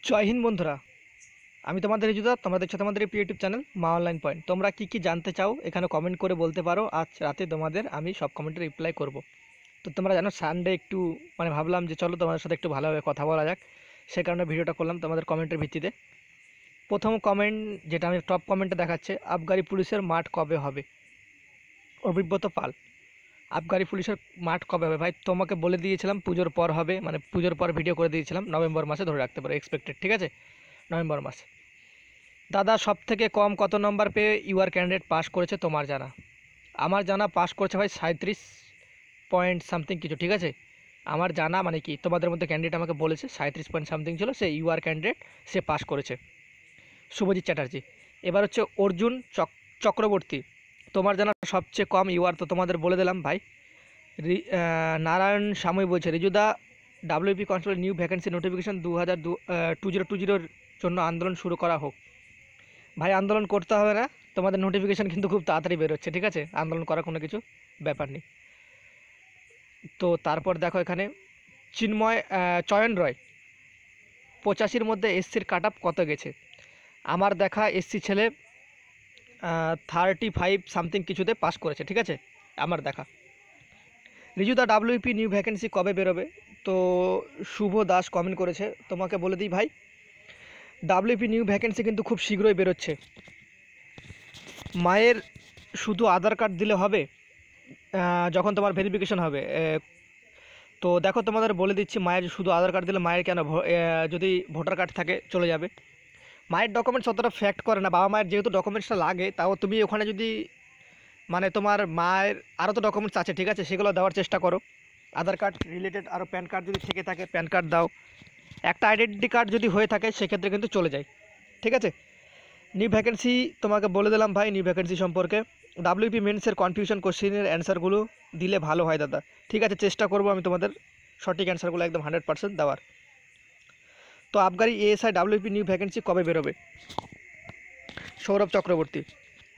জয় হিন্দ বন্ধুরা, আমি তোমাদের রিজুদা। তোমরা দেখছো তোমাদের এই ইউটিউব চ্যানেল মা অনলাইন পয়েন্ট। তোমরা কি কি জানতে চাও এখানে কমেন্ট করে বলতে পারো। আজ রাতে তোমাদের আমি সব কমেন্টে রিপ্লাই করব। তো তোমরা জানো সানডে একটু ভাবলাম যে চলো তোমাদের সাথে একটু ভালোভাবে কথা বলা যাক, সে কারণে ভিডিওটা করলাম তোমাদের কমেন্টের ভিত্তিতে। প্রথম কমেন্ট যেটা আমি টপ কমেন্টে দেখাচ্ছে, আবগারি পুলিশের মাঠ কবে হবে? অভিব্রত পাল। আবগারি পুলিশের মাঠ কবে হবে? ভাই তোমাকে বলে দিয়েছিলাম পুজোর পর হবে, পুজোর পর ভিডিও করে দিয়েছিলাম, নভেম্বর মাসে ধরে রাখতে পারো, এক্সপেক্টেড, ঠিক আছে, নভেম্বর মাসে। দাদা সব থেকে কম কত নম্বর পেয়ে ইউআর ক্যান্ডিডেট পাস করেছে তোমার জানা? আমার জানা পাস করেছে ভাই 37 পয়েন্ট সামথিং কিছু, ঠিক আছে। আমার জানা কি তোমাদের মধ্যে ক্যান্ডিডেট আমাকে বলেছে 37 পয়েন্ট সামথিং ছিল, সে ইউআর ক্যান্ডিডেট, সে পাস করেছে, শুভজিৎ চ্যাটার্জি। এবার হচ্ছে অর্জুন চক্রবর্তী, তোমার জানা সবচেয়ে কম ইউআর তো তোমাদের বলে দিলাম ভাই। নারায়ণ সাময়ী বলছে, রিজুদা WP constable new vacancy notification 2020 জন্য আন্দোলন শুরু করা হোক। ভাই আন্দোলন করতে হবে না, তোমাদের নোটিফিকেশান কিন্তু খুব তাড়াতাড়ি বেরোচ্ছে, ঠিক আছে, আন্দোলন করার কোনো কিছু ব্যাপার নেই। তো তারপর দেখো এখানে চিন্ময় চয়ন রয়, 85-র মধ্যে এসসির কাট আপ কত গেছে? আমার দেখা এসসি ছেলে 35 সামথিং কিছুতে পাস করেছে, ঠিক আছে, আমার দেখা। রিজুদা ডাব্লিউপি নিউ ভ্যাকেন্সি কবে বেরোবে? তো শুভ দাস কমেন্ট করেছে, তোমাকে বলে দিই ভাই, ডাব্লিউপি নিউ ভ্যাকেন্সি কিন্তু খুব শীঘ্রই বেরোচ্ছে। মায়ের শুধু আধার কার্ড দিলে হবে যখন তোমার ভেরিফিকেশন হবে? তো দেখো তোমাদের বলে দিচ্ছি, মায়ের শুধু আধার কার্ড দিলে মায়ের কেন, যদি ভোটার কার্ড থাকে চলে যাবে। মায়ের ডকুমেন্টস অতটা ফ্যাক্ট করে না, বাবা মায়ের যেহেতু ডকুমেন্টসটা লাগে, তাও তুমি ওখানে যদি তোমার মায়ের আরও তো ডকুমেন্টস আছে, ঠিক আছে, সেগুলো দেওয়ার চেষ্টা করো। আধার কার্ড রিলেটেড আরও প্যান কার্ড যদি থেকে থাকে প্যান কার্ড দাও। একটা আইডেন্টি কার্ড যদি হয়ে থাকে সেক্ষেত্রে কিন্তু চলে যায়, ঠিক আছে। নিউ ভ্যাকেন্সি তোমাকে বলে দিলাম ভাই, নিউ ভ্যাকেন্সি সম্পর্কে ডাব্লিউপি মেন্সের কনফিউশন কোশ্চেনের অ্যান্সারগুলো দিলে ভালো হয় দাদা। ঠিক আছে, চেষ্টা করব আমি তোমাদের সঠিক অ্যান্সারগুলো একদম 100% দেওয়ার। তো আবগারি এএসআই ডাব্লিউপি নিউ ভ্যাকেন্সি কবে বেরোবে? Sourav Chakraborty,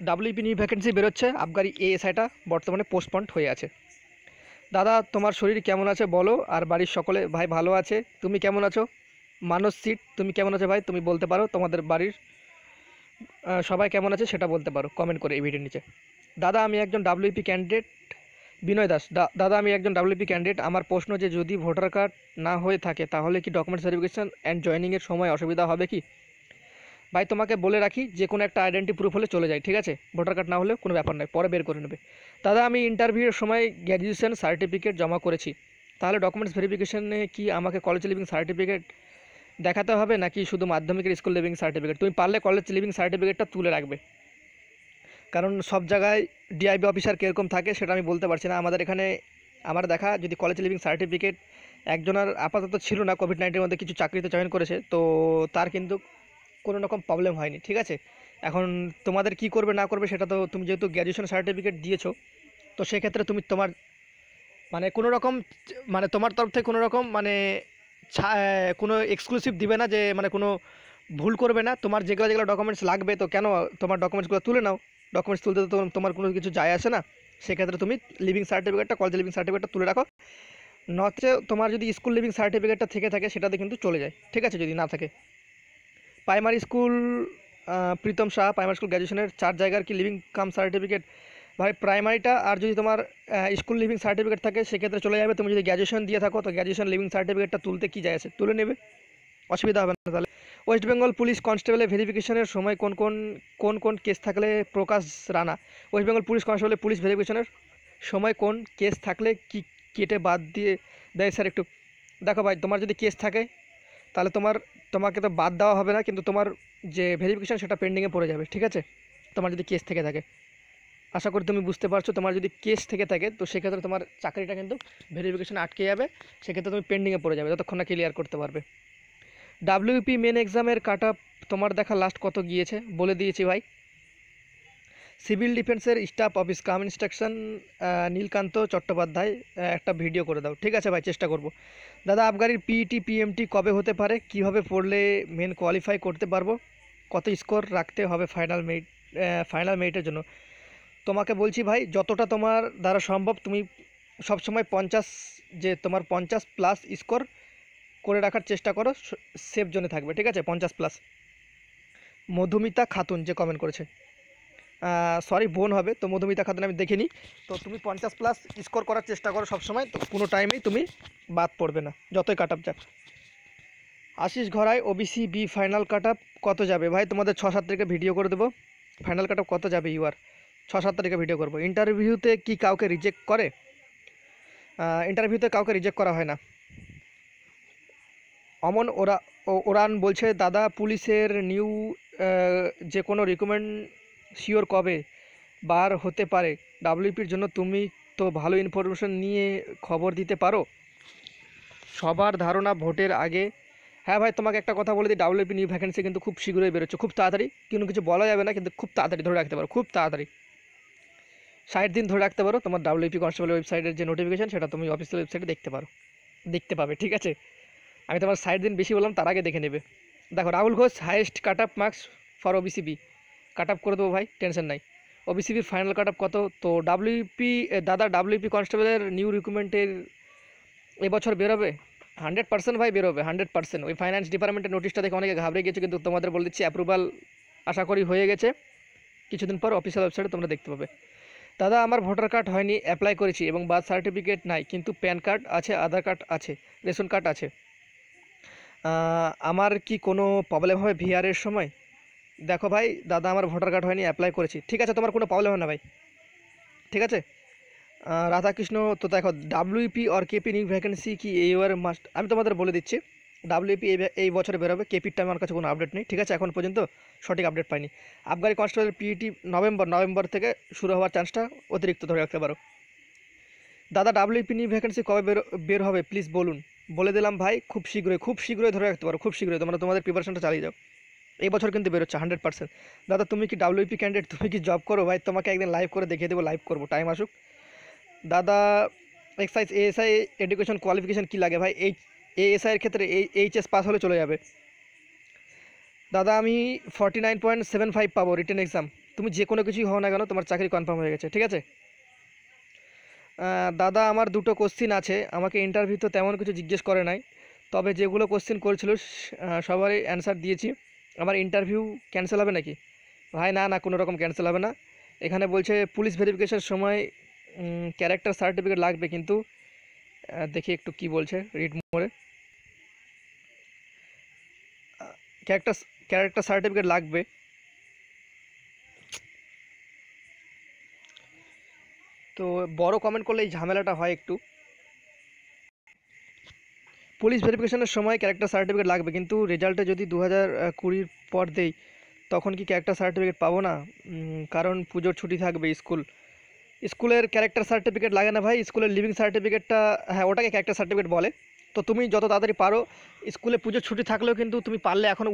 WP new vacancy বেরোচ্ছে, আবগারি এএসআইটা বর্তমানে পোস্টপন্ড হয়ে আছে। দাদা তোমার শরীর কেমন আছে বলো, আর বাড়ির সকলে ভাই ভালো আছে, তুমি কেমন আছো? মানস সিট, তুমি কেমন আছো ভাই? তুমি বলতে পারো তোমাদের বাড়ির সবাই কেমন আছে সেটা বলতে পারো কমেন্ট করে এই ভিডিওর নিচে। দাদা আমি একজন ডাব্লিউপি ক্যান্ডিডেট। বিনয় দাস, দাদা আমি একজন ডাব্লিউপি ক্যান্ডিডেট, আমার প্রশ্ন যে যদি ভোটার কার্ড না হয়ে থাকে তাহলে কি ডকুমেন্ট ভেরিফিকেশন অ্যান্ড জয়েনিংয়ের সময় অসুবিধা হবে কি? ভাই তোমাকে বলে রাখি, যে কোনো একটা আইডেন্টি প্রুফ হলে চলে যায়, ঠিক আছে, ভোটার কার্ড না হলে কোনো ব্যাপার নয়, পরে বের করে নেবে। দাদা আমি ইন্টারভিউয়ের সময় গ্র্যাজুয়েশন সার্টিফিকেট জমা করেছি, তাহলে ডকুমেন্টস ভেরিফিকেশনে কি আমাকে কলেজ লিভিং সার্টিফিকেট দেখাতে হবে নাকি শুধু মাধ্যমিকের স্কুল লিভিং সার্টিফিকেট? তুমি পারলে কলেজ লিভিং সার্টিফিকেটটা তুলে রাখবে, কারণ সব জায়গায় ডিআইবি অফিসার কীরকম থাকে সেটা আমি বলতে পারছি না। আমাদের এখানে আমার দেখা যদি কলেজ লিভিং সার্টিফিকেট একজনের আপাতত ছিল না, কোভিড-19 মধ্যে কিছু চাকরিতে জয়েন করেছে, তো তার কিন্তু কোনো রকম প্রবলেম হয়নি, ঠিক আছে। এখন তোমাদের কি করবে না করবে সেটা তো, তুমি যেহেতু গ্র্যাজুয়েশন সার্টিফিকেট দিয়েছো, তো সেক্ষেত্রে তুমি তোমার কোনো রকম তোমার তরফ থেকে কোনো রকম কোনো এক্সক্লুসিভ দিবে না, যে কোনো ভুল করবে না। তোমার যেগুলো যেগুলো ডকুমেন্টস লাগবে, তো কেন তোমার ডকুমেন্টসগুলো তুলে নাও, ডকুমেন্টস তুলতে তো তোমার কোনো কিছু যায় আসে না। সেক্ষেত্রে তুমি লিভিং সার্টিফিকেটটা, কলেজ লিভিং সার্টিফিকেটটা তুলে রাখো। নচে তোমার যদি স্কুল লিভিং সার্টিফিকেটটা থেকে থাকে সেটাতে কিন্তু চলে যায়, ঠিক আছে, যদি না থাকে। Primary school Pritam Shah, primary school গ্র্যাজুয়েশনের 4 জায়গার কি লিভিং কাম সার্টিফিকেট? ভাই প্রাইমারিটা, আর যদি তোমার স্কুল লিভিং সার্টিফিকেট থাকে সেক্ষেত্রে চলে যাবে। তুমি যদি গ্র্যাজুয়েশন দিয়ে থাকো তো গ্র্যাজুয়েশন লিভিং সার্টিফিকেটটা তুলতে কি যায় আছে, তুলে নেবে, অসুবিধা হবে না। তাহলে ওয়েস্ট বেঙ্গল পুলিশ কনস্টেবলের ভেরিফিকেশনের সময় কোন কোন কেস থাকলে? প্রকাশ রানা, ওয়েস্ট বেঙ্গল পুলিশ কনস্টেবলের পুলিশ ভেরিফিকেশনের সময় কোন কেস থাকলে কি কেটে বাদ দিয়ে দেয় স্যার একটু? দেখো ভাই, তোমার যদি কেস থাকে তাহলে তোমাকে তো বাদ দেওয়া হবে না, কিন্তু তোমার যে ভেরিফিকেশান সেটা পেন্ডিংয়ে পড়ে যাবে, ঠিক আছে, তোমার যদি কেস থেকে থাকে। আশা করি তুমি বুঝতে পারছো, তোমার যদি কেস থেকে থাকে তো সেক্ষেত্রে তোমার চাকরিটা কিন্তু ভেরিফিকেশান আটকে যাবে, সেক্ষেত্রে তুমি পেন্ডিংয়ে পড়ে যাবে যতক্ষণ না ক্লিয়ার করতে পারবে। ডাব্লিউপি মেন এক্সামের কাট আপ তোমার দেখা লাস্ট কত গিয়েছে? বলে দিয়েছি ভাই। সিভিল ডিফেন্সের staff office cum instruction Nilkanta Chattopadhyay, একটা ভিডিও করে দাও, ঠিক আছে ভাই, চেষ্টা করব। দাদা আবগারির পিইটি পিএমটি কবে হতে পারে? কিভাবে পড়লে মেন কোয়ালিফাই করতে পারবো? কত স্কোর রাখতে হবে ফাইনাল মেরিটের জন্য? তোমাকে বলছি ভাই, যতটা তোমার দ্বারা সম্ভব তুমি সবসময় 50, যে তোমার 50+ স্কোর করে রাখার চেষ্টা করো, সেফ জোনে থাকবে, ঠিক আছে? 50+। মধুমিতা খাতুন যে কমেন্ট করেছে, সরি বোন হবে, তো মধুমিতা খাতুন আমি দেখিনি। তো তুমি 50+ স্কোর করার চেষ্টা করো সবসময়, তো কোনো টাইমেই তুমি বাদ পড়বে না, যতই কাট আপ যাক। Ashish Ghorai OBC B final cut up কত যাবে? ভাই তোমাদের 6-7 তারিখে ভিডিও করে দেবো, ফাইনাল কাট আপ কত যাবে ইউআর 6-7 তারিখে ভিডিও করবো। ইন্টারভিউতে কি কাউকে রিজেক্ট করে? ইন্টারভিউতে কাউকে রিজেক্ট করা হয় না। অমন ওরান বলছে, দাদা পুলিশের নিউ যে কোনো রিকমেন্ড শিওর কবে বার হতে পারে? ডাব্লিউপির জন্য তুমি তো ভালো ইনফরমেশন নিয়ে খবর দিতে পারো। সবার ধারণা ভোটের আগে। হ্যাঁ ভাই, তোমাকে একটা কথা বলে দিই, ডাব্লিউপি নিউ ভ্যাকেন্সি কিন্তু খুব শীঘ্রই বেরোচ্ছে, খুব তাড়াতাড়ি, কিন্তু কিছু বলা যাবে না, কিন্তু খুব তাড়াতাড়ি ধরে রাখতে পারো, খুব তাড়াতাড়ি 60 দিন ধরে রাখতে পারো। তোমার ডাব্লিউপি কনস্টেবল ওয়েবসাইটের যে নোটিফিকেশন, সেটা তুমি অফিসিয়াল ওয়েবসাইটে দেখতে পাবে, ঠিক আছে? আমি তোমার 60 দিন বেশি বললাম, তার আগে দেখে নেবে। দেখো, Rahul Ghosh highest cut up marks for OBC B, cut up করে দেবো ভাই, টেনশন নাই। ওবিসিবির ফাইনাল কাট আপ কত? তো ডাব্লিউপি দাদা, ডাব্লিউপি কনস্টেবলের নিউ রিক্রুটমেন্টের এবছর বেরোবে 100% ভাই, বেরোবে 100%। ওই ফাইন্যান্স ডিপার্টমেন্টের নোটিশটা দেখে অনেকে ঘাবড়ে গেছে, কিন্তু তোমাদের বলে দিচ্ছি অ্যাপ্রুভাল আশা করি হয়ে গেছে, কিছুদিন পর অফিসিয়াল ওয়েবসাইটে তোমরা দেখতে পাবে। দাদা, আমার ভোটার কার্ড হয়নি, অ্যাপ্লাই করেছি এবং বার্থ সার্টিফিকেট নাই, কিন্তু প্যান কার্ড আছে, আধার কার্ড আছে, রেশন কার্ড আছে। আমার কি কোনো প্রবলেম হবে ভিআরের সময়? দেখো ভাই, দাদা আমার ভোটার কার্ড হয়নি, অ্যাপ্লাই করেছি, ঠিক আছে, তোমার কোনো প্রবলেম হয় না ভাই, ঠিক আছে? রাধাকৃষ্ণ, তো দেখো ডাব্লিউপি আর কেপি নিউ ভ্যাকেন্সি কি এই ইয়ার মাস্ট? আমি তোমাদের বলে দিচ্ছি, ডাব্লিউপি এই বছরে বেরোবে, কেপিরটা আমার কাছে কোনো আপডেট নেই, ঠিক আছে? এখন পর্যন্ত সঠিক আপডেট পাইনি। আবগারি কনস্টেবল পিইটি নভেম্বর থেকে শুরু হওয়ার চান্সটা অতিরিক্ত ধরে রাখতে পারো। দাদা, ডাব্লিউপি নিউ ভ্যাকেন্সি কবে বের হবে প্লিজ বলুন। বলে দিলাম ভাই, খুব শীঘ্রই ধরে রাখতে পারো, খুব শীঘ্রই। তোমরা তোমাদের প্রিপারেশনটা চালিয়ে যাও, এই বছর কিন্তু বেরোচ্ছে 100%। দাদা, তুমি কি ডাব্লিউপি ক্যান্ডিডেট? তুমি কি জব করো? ভাই তোমাকে একদিন লাইভ করে দেখিয়ে দেবো, লাইভ করবো, টাইম আসুক। দাদা, এক্সাইজ এএসআই এডুকেশন কোয়ালিফিকেশান কী লাগে? ভাই এএসআই এর ক্ষেত্রে এইচএস পাস হলে চলে যাবে। দাদা, আমি 49.75 পাবো রিটেন এক্সাম। তুমি যে কোনো কিছুই হও না কেন, তোমার চাকরি কনফার্ম হয়ে গেছে, ঠিক আছে? দাদা, আমার দুটো কোশ্চিন আছে, আমাকে ইন্টারভিউ তো তেমন কিছু জিজ্ঞেস করে নাই, তবে যেগুলো কোশ্চিন করেছিল সবারই অ্যান্সার দিয়েছি। আমার ইন্টারভিউ ক্যান্সেল হবে নাকি? ভাই না, কোনো রকম ক্যান্সেল হবে না। এখানে বলছে পুলিশ ভেরিফিকেশনের সময় ক্যারেক্টার সার্টিফিকেট লাগবে, কিন্তু দেখি একটু কি বলছে, রিড মোড়ে। ক্যারেক্টার সার্টিফিকেট লাগবে, তো বড় কমেন্ট করলে এই ঝামেলাটা হয় একটু। পুলিশ ভেরিফিকেশনের সময় ক্যারেক্টার সার্টিফিকেট লাগবে, কিন্তু রেজাল্টে যদি 2020 পর দেই, তখন কি ক্যারেক্টার সার্টিফিকেট পাবো না? কারণ পুজোর ছুটি থাকবে, স্কুলের ক্যারেক্টার সার্টিফিকেট লাগে না ভাই, স্কুলের লিভিং সার্টিফিকেটটা, হ্যাঁ ওটাকে ক্যারেক্টার সার্টিফিকেট বলে। তো তুমি যত তাড়াতাড়ি পারো, স্কুলে পুজোর ছুটি থাকলেও কিন্তু তুমি পারলে এখন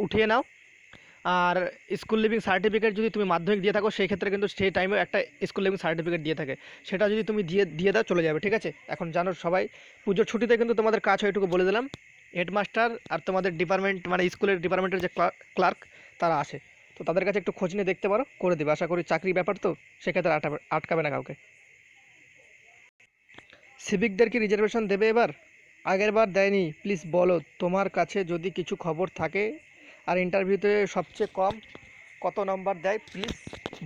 উঠিয়ে নাও। আর স্কুল লিভিং সার্টিফিকেট যদি তুমি মাধ্যমিক দিয়ে থাকো, সেই ক্ষেত্রে কিন্তু সেই টাইমে একটা স্কুল লিভিং সার্টিফিকেট দিয়ে থাকে, সেটা যদি তুমি দিয়ে দাও, চলে যাবে, ঠিক আছে? এখন জানো সবাই, পুজোর ছুটিতে কিন্তু তোমাদের কাজ হয়, এটুকু বলে দিলাম। হেডমাস্টার আর তোমাদের ডিপার্টমেন্ট, মানে স্কুলের ডিপার্টমেন্টের যে ক্লার্ক, তারা আসে, তো তাদের কাছে একটু খোঁজ নিয়ে দেখতে পারো, করে দেবে আশা করি। চাকরি ব্যাপার তো, সেক্ষেত্রে আটকাবে না কাউকে। সিভিকদের কি রিজার্ভেশন দেবে এবার? আগের বার দেয়নি, প্লিজ বলো তোমার কাছে যদি কিছু খবর থাকে। আর ইন্টারভিউতে সবচেয়ে কম কত নম্বর দেয় প্লিজ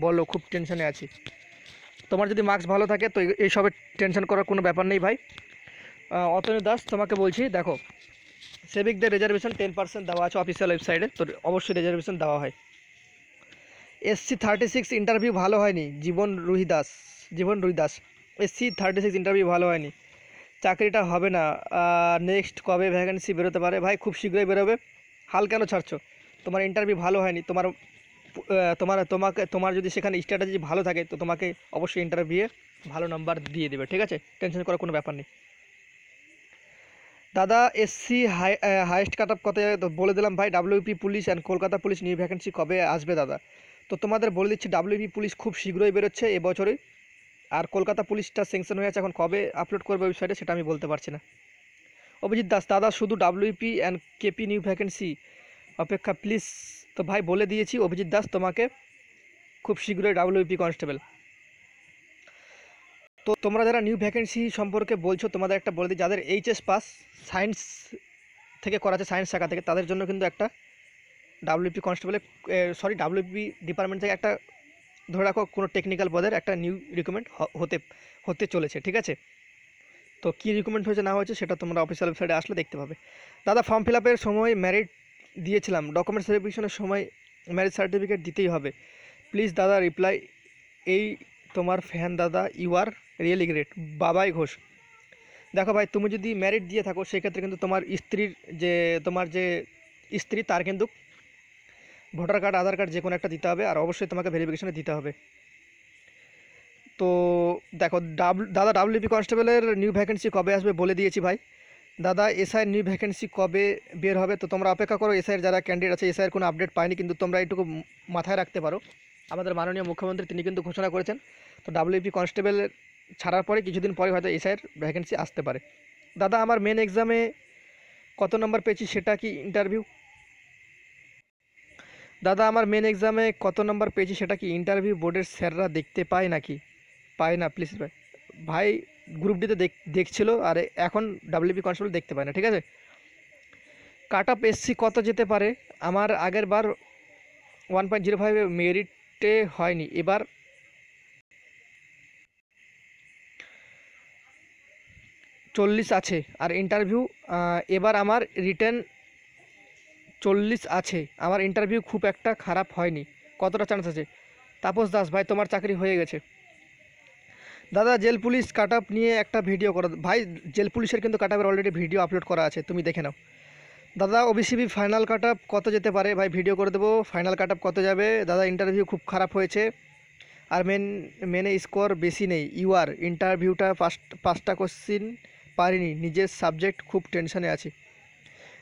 বলো, খুব টেনশনে আছি। তোমার যদি মার্কস ভালো থাকে তো এইসবে টেনশন করার কোনো ব্যাপার নেই ভাই। অতনু দাস, তোমাকে বলছি, দেখো সিভিকদের রিজার্ভেশন 10% দেওয়া আছে অফিসিয়াল ওয়েবসাইটে, তো অবশ্যই রিজার্ভেশন দেওয়া হয়। SC 36 ইন্টারভিউ ভালো হয়নি, জীবন রুহি দাস। SC 36 ইন্টারভিউ ভালো হয়নি, চাকরিটা হবে না। নেক্সট কবে ভ্যাকেন্সি বেরোতে পারে? ভাই খুব শীঘ্রই বেরোবে, হাল কেন ছাড়ছো? তোমার ইন্টারভিউ ভালো হয়নি, তোমার যদি সেখানে স্ট্র্যাটেজি ভালো থাকে, তো তোমাকে অবশ্যই ইন্টারভিউয়ে ভালো নাম্বার দিয়ে দেবে, ঠিক আছে? টেনশন করার কোনো ব্যাপার নেই। দাদা, SC হাইয়েস্ট কাট আপ কত? তো বলে দিলাম ভাই, WP police and Kolkata police new vacancy কবে আসবে দাদা? তো তোমাদের বলে দিচ্ছি, ডাব্লিউপি পুলিশ খুব শীঘ্রই বেরোচ্ছে এবছরই, আর কলকাতা পুলিশটা স্যাংশন হয়ে আছে, এখন কবে আপলোড করবে ওয়েবসাইটে সেটা আমি বলতে পারছি না। অভিজিৎ দাস, দাদা শুধু WP and KP new vacancy অপেক্ষা প্লিজ। তো ভাই বলে দিয়েছি অভিজিৎ দাস, তোমাকে খুব শীঘ্রই ডাব্লিউপি কনস্টেবল। তো তোমরা যারা নিউ ভ্যাকেন্সি সম্পর্কে বলছো, তোমাদের একটা বলে দিই, যাদের এইচএস পাস সায়েন্স থেকে করা আছে, সায়েন্স শাখা থেকে, তাদের জন্য কিন্তু একটা ডাব্লিউপি কনস্টেবলের ডাব্লিউপি ডিপার্টমেন্ট থেকে একটা ধরে রাখো কোনো টেকনিক্যাল পদের একটা নিউ রিক্রুটমেন্ট হতে চলেছে, ঠিক আছে। তো কী রিক্রুটমেন্ট হয়েছে না হয়েছে সেটা তোমরা অফিসিয়াল ওয়েবসাইটে আসলে দেখতে পাবে। দাদা ফর্ম ফিল আপের সময় মেরিট দিয়েছিলাম, ডকুমেন্টস ভেরিফিকেশনের সময় ম্যারেজ সার্টিফিকেট দিতেই হবে, প্লিজ দাদা রিপ্লাই, এই তোমার ফ্যান দাদা, ইউ আর রিয়েলি গ্রেট, বাবাই ঘোষ। দেখো ভাই, তুমি যদি ম্যারিট দিয়ে থাকো সেক্ষেত্রে কিন্তু তোমার যে স্ত্রী তার কিন্তু ভোটার কার্ড, আধার কার্ড যে কোনো একটা দিতে হবে, আর অবশ্যই তোমাকে ভেরিফিকেশনে দিতে হবে। তো দেখো দাদা ডাব্লিউপি কনস্টেবলের নিউ ভ্যাকেন্সি কবে আসবে বলে দিয়েছি ভাই। দাদা এসআইয়ের নিউ ভ্যাকেন্সি কবে বের হবে, তো তোমরা অপেক্ষা করো। এসআইয়ের যারা ক্যান্ডিডেট আছে, এসআইয়ের কোনো আপডেট পায়নি, কিন্তু তোমরা এইটুকু মাথায় রাখতে পারো, আমাদের মাননীয় মুখ্যমন্ত্রী তিনি কিন্তু ঘোষণা করেছেন, তো ডাব্লিউপি কনস্টেবল ছাড়ার পরে কিছুদিন পরে হয়তো এসআইয়ের ভ্যাকেন্সি আসতে পারে। দাদা আমার মেন এক্সামে কত নম্বর পেয়েছি সেটা কি ইন্টারভিউ? দাদা আমার মেন এক্সামে কত নম্বর পেয়েছি সেটা কি ইন্টারভিউ বোর্ডের স্যাররা দেখতে পায় নাকি? পায় না প্লিজ ভাই। ভাই গ্রুপ ডিতে দেখছিল, আর এখন ডাব্লিউপি কনস্টেবল দেখতে পায় না, ঠিক আছে। কাট অফ এসসি কত যেতে পারে? আমার আগের বার 1.05 মেরিটে হয়নি, এবার 40 আছে, আর ইন্টারভিউ এবার আমার রিটেন 40 আছে, আমার ইন্টারভিউ খুব একটা খারাপ হয়নি, কতটা চান্স আছে? তাপস দাস ভাই তোমার চাকরি হয়ে গেছে। দাদা জেল পুলিশ কাট আপ নিয়ে একটা ভিডিও করো ভাই, জেল পুলিশের কিন্তু কাট আপের অলরেডি ভিডিও আপলোড করা আছে, তুমি দেখে নাও। দাদা ওবিসিবি ফাইনাল কাট আপ কত যেতে পারে? ভাই ভিডিও করে দেবো, ফাইনাল কাট আপ কত যাবে। দাদা ইন্টারভিউ খুব খারাপ হয়েছে, আর মেনে স্কোর বেশি নেই, ইউআর ইন্টারভিউটা পাঁচটা কোশ্চিন পারিনি, নিজের সাবজেক্ট খুব টেনশনে আছি।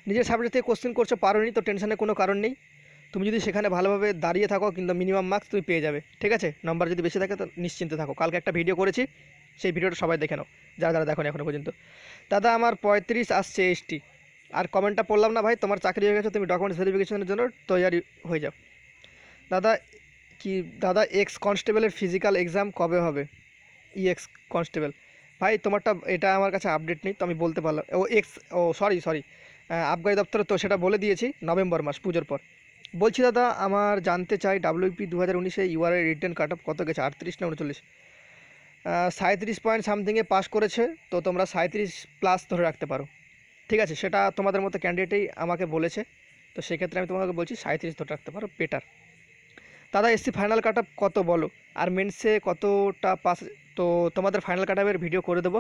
নিজের সাবজেক্ট থেকে কোশ্চিন করছো, পারোনি, তো টেনশনের কোনো কারণ নেই। তুমি যদি সেখানে ভালোভাবে দাঁড়িয়ে থাকো কিন্তু মিনিমাম মার্কস তুমি পেয়ে যাবে, ঠিক আছে। নাম্বার যদি বেশি থাকে তো নিশ্চিন্তে থাকো, কালকে একটা ভিডিও করেছি, সেই ভিডিওটা সবাই দেখে নাও যারা যারা দেখো এখনও পর্যন্ত। দাদা আমার 35 আসছে এসটি, আর কমেন্টটা পড়লাম না ভাই, তোমার চাকরি হয়ে গেছে, তুমি ডকুমেন্টস ভেরিফিকেশনের জন্য তৈরি হয়ে যাও। দাদা দাদা এক্স কনস্টেবলের ফিজিক্যাল এক্সাম কবে হবে? এক্স কনস্টেবল ভাই তোমারটা এটা আমার কাছে আপডেট নেই, তো আমি বলতে পারলাম। সরি আবগারি দপ্তরে তো সেটা বলে দিয়েছি নভেম্বর মাস পুজোর পর। বলছি দাদা আমার জানতে চাই ডাব্লিউপি 2019-এ ইউআরএ রিটেন কাট অফ কত গেছে, 38 না 39? 37 পয়েন্ট সামথিংয়ে পাস করেছে, তো তোমরা 37 প্লাস ধরে রাখতে পারো, ঠিক আছে। সেটা তোমাদের মতো ক্যান্ডিডেটেই আমাকে বলেছে, তো সেক্ষেত্রে আমি তোমাকে বলছি 37 ধরে রাখতে পারো, বেটার। দাদা এসসি ফাইনাল কাট অফ কত বলো, আর মেন্সে কতটা পাস? তো তোমাদের ফাইনাল কাট অফের ভিডিও করে দেবো,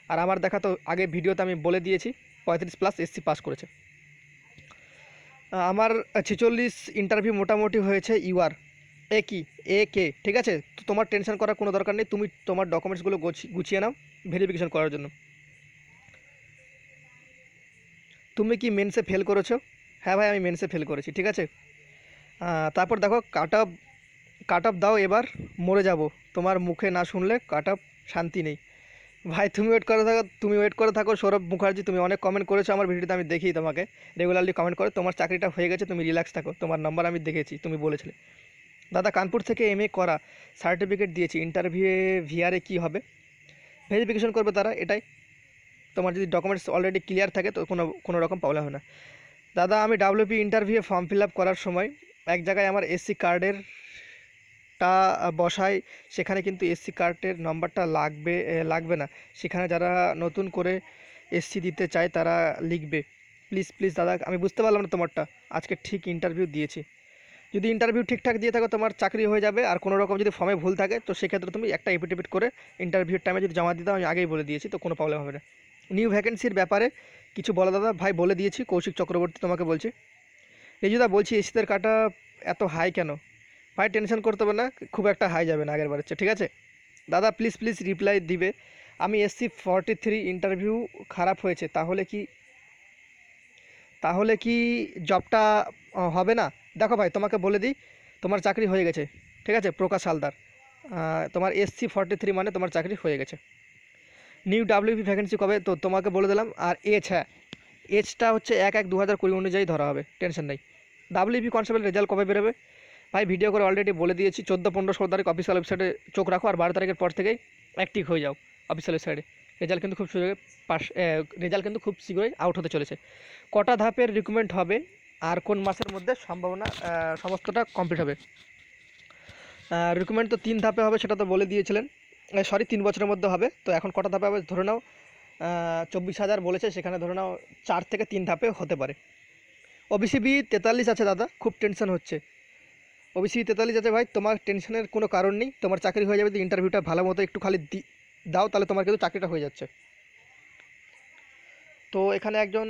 আর আমার দেখা তো আগে ভিডিওতে আমি বলে দিয়েছি 35 প্লাস এসসি পাস করেছে। আমার 46 ইন্টারভিউ মোটামুটি হয়েছে, ইউআর এ কে, ঠিক আছে। তো তোমার টেনশন করার কোনো দরকার নেই, তুমি তোমার ডকুমেন্টসগুলো গুছিয়ে নাও ভেরিফিকেশন করার জন্য। তুমি কি মেন্সে ফেল করেছো? হ্যাঁ ভাই আমি মেন্সে ফেল করেছি, ঠিক আছে। তারপর দেখো কাট অফ দাও, এবার মরে যাব, তোমার মুখে না শুনলে কাট অফ শান্তি নেই। ভাই তুমি ওয়েট করে থাকো সৌরভ মুখার্জি, তুমি অনেক কমেন্ট করেছো আমার ভিডিওতে, আমি দেখি তোমাকে রেগুলারলি কমেন্ট করে, তোমার চাকরিটা হয়ে গেছে, তুমি রিল্যাক্স থাকো, তোমার নাম্বার আমি দেখেছি, তুমি বলেছিলে। দাদা কানপুর থেকে এমএ করা, সার্টিফিকেট দিয়েছি, ইন্টারভিউয়ে ভিআরএ কী হবে? ভেরিফিকেশন করবে তারা, এটাই। তোমার যদি ডকুমেন্টস অলরেডি ক্লিয়ার থাকে তো কোনো রকম প্রবলেম হবে না। দাদা আমি ডাব্লিউপি ইন্টারভিউয়ে ফর্ম ফিল আপ করার সময় এক জায়গায় আমার এসসি কার্ডের বসাই, সেখানে কিন্তু এসসি কার্ডের নম্বরটা লাগবে না, সেখানে যারা নতুন করে এসসি দিতে চায় তারা লিখবে, প্লিজ দাদা। আমি বুঝতে পারলাম না তোমারটা, আজকে ঠিক ইন্টারভিউ দিয়েছি। যদি ইন্টারভিউ ঠিকঠাক দিয়ে থাকো তোমার চাকরি হয়ে যাবে, আর কোনো রকম যদি ফর্মে ভুল থাকে তো সেক্ষেত্রে তুমি একটা এফিডেভিট করে ইন্টারভিউর টাইমে যদি জমা দিতে, আমি আগেই বলে দিয়েছি, তো কোনো প্রবলেম হবে না। নিউ ভ্যাকেন্সির ব্যাপারে কিছু বলো দাদা। ভাই বলে দিয়েছি, কৌশিক চক্রবর্তী তোমাকে বলছি। রেজুদা বলছি এসসিদের কাটা এত হাই কেন? ভাই টেনশন করতে হবে না, খুব একটা হাই যাবে না আগের বারের চেয়ে, ঠিক আছে। দাদা প্লিজ রিপ্লাই দিবে। আমি এসসি 43 ইন্টারভিউ খারাপ হয়েছে, তাহলে কি জবটা হবে না? দেখো ভাই তোমাকে বলে দিই, তোমার চাকরি হয়ে গেছে, ঠিক আছে। প্রকাশ হালদার, তোমার এসসি 43 মানে তোমার চাকরি হয়ে গেছে। নিউ ডাব্লিউপি ভ্যাকেন্সি কবে, তো তোমাকে বলে দিলাম। আর এজটা হচ্ছে 1/1/2020 অনুযায়ী ধরা হবে, টেনশন নেই। ডাব্লিউপি কনস্টেবল রেজাল্ট কবে বেরোবে? ভাই ভিডিও করে অলরেডি বলে দিয়েছি, 14, 15, 16 তারিখ অফিসিয়াল ওয়েবসাইটে চোখ রাখো, আর 12 তারিখের পর থেকেই অ্যাক্টিভ হয়ে যাও অফিসিয়াল ওয়েবসাইটে। রেজাল্ট কিন্তু খুব শীঘ্রই রেজাল্ট কিন্তু খুব শীঘ্রই আউট হতে চলেছে। কটা ধাপের রিক্রুটমেন্ট হবে আর কোন মাসের মধ্যে সম্ভাবনা সমস্তটা কমপ্লিট হবে? রিক্রুটমেন্ট তো 3 ধাপে হবে, সেটা তো বলে দিয়েছিলেন। সরি, 3 বছরের মধ্যে হবে। তো এখন কটা ধাপে হবে ধরে নাও, 24,000 বলেছে, সেখানে ধরে নাও 4 থেকে 3 ধাপে হতে পারে। ওবিসি বি 43 আছে দাদা, খুব টেনশন হচ্ছে। ওবিসি 43 আছে ভাই, তোমার টেনশনের কোনো কারণ নেই, তোমার চাকরি হয়ে যাবে। যদি ইন্টারভিউটা ভালো মতো একটু খালি দাও, তাহলে তোমার কিন্তু চাকরিটা হয়ে যাচ্ছে। তো এখানে একজন,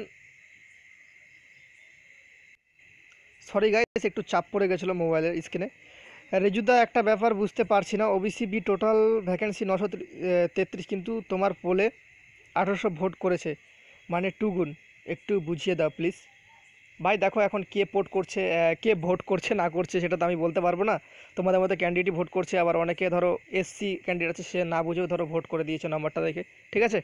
সরি গাইস, একটু চাপ পড়ে গেছিলো মোবাইলের স্ক্রিনে। রেজুদা, একটা ব্যাপার বুঝতে পারছি না, ওবিসি বি টোটাল ভ্যাকেন্সি 933, কিন্তু তোমার পোলে 1800 ভোট করেছে, মানে 2 গুণ। একটু বুঝিয়ে দাও প্লিজ। ভাই দেখো, এখন কে কে ভোট করছে না করছে সেটা তো আমি বলতে পারবো না। তোমাদের মধ্যে ক্যান্ডিডেটই ভোট করছে, আবার অনেকে ধরো এসসি ক্যান্ডিডেট আছে, সে না বুঝেও ধরো ভোট করে দিয়েছে নাম্বারটা দেখে। ঠিক আছে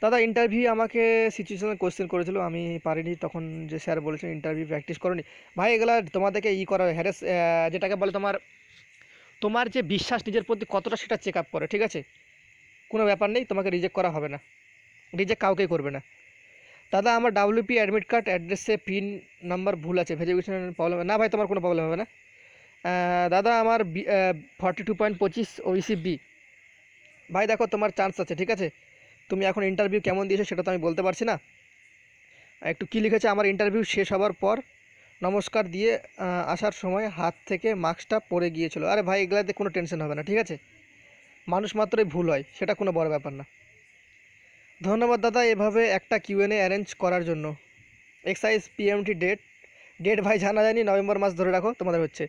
দাদা, ইন্টারভিউ আমাকে সিচুয়েশনাল কোশ্চেন করেছিল, আমি পারিনি তখন, যে স্যার বলেছেন ইন্টারভিউ প্র্যাকটিস করনি। ভাই এগুলা তোমাদেরকে করা হ্যারেস, যেটাকে বলে তোমার তোমার যে বিশ্বাস নিজের প্রতি কতটা, সেটা চেক আপ করে। ঠিক আছে, কোনো ব্যাপার নেই, তোমাকে রিজেক্ট করা হবে না, রিজেক্ট কাউকেই করবে না। দাদা, আমার ডাব্লিউপি অ্যাডমিট কার্ড অ্যাড্রেসে পিন নাম্বার ভুল আছে, ভেরিফিকেশন প্রবলেম না? ভাই তোমার কোনো প্রবলেম হবে না। দাদা, আমার 42.25 ওইসি বি। ভাই দেখো, তোমার চান্স আছে, ঠিক আছে। তুমি এখন ইন্টারভিউ কেমন দিয়েছো সেটা তো আমি বলতে পারছি না। একটু কী লিখেছে, আমার ইন্টারভিউ শেষ হওয়ার পর নমস্কার দিয়ে আসার সময় হাত থেকে মাস্কটা পড়ে গিয়েছিল। আরে ভাই, এগুলাতে কোনো টেনশন হবে না, ঠিক আছে। মানুষ মাত্রই ভুল হয়, সেটা কোনো বড় ব্যাপার না। ধন্যবাদ দাদা এভাবে একটা কিউএনএ অ্যারেঞ্জ করার জন্য। এক্সাইজ পিএমটি ডেট ভাই জানা যায়নি, নভেম্বর মাস ধরে রাখো তোমাদের হচ্ছে।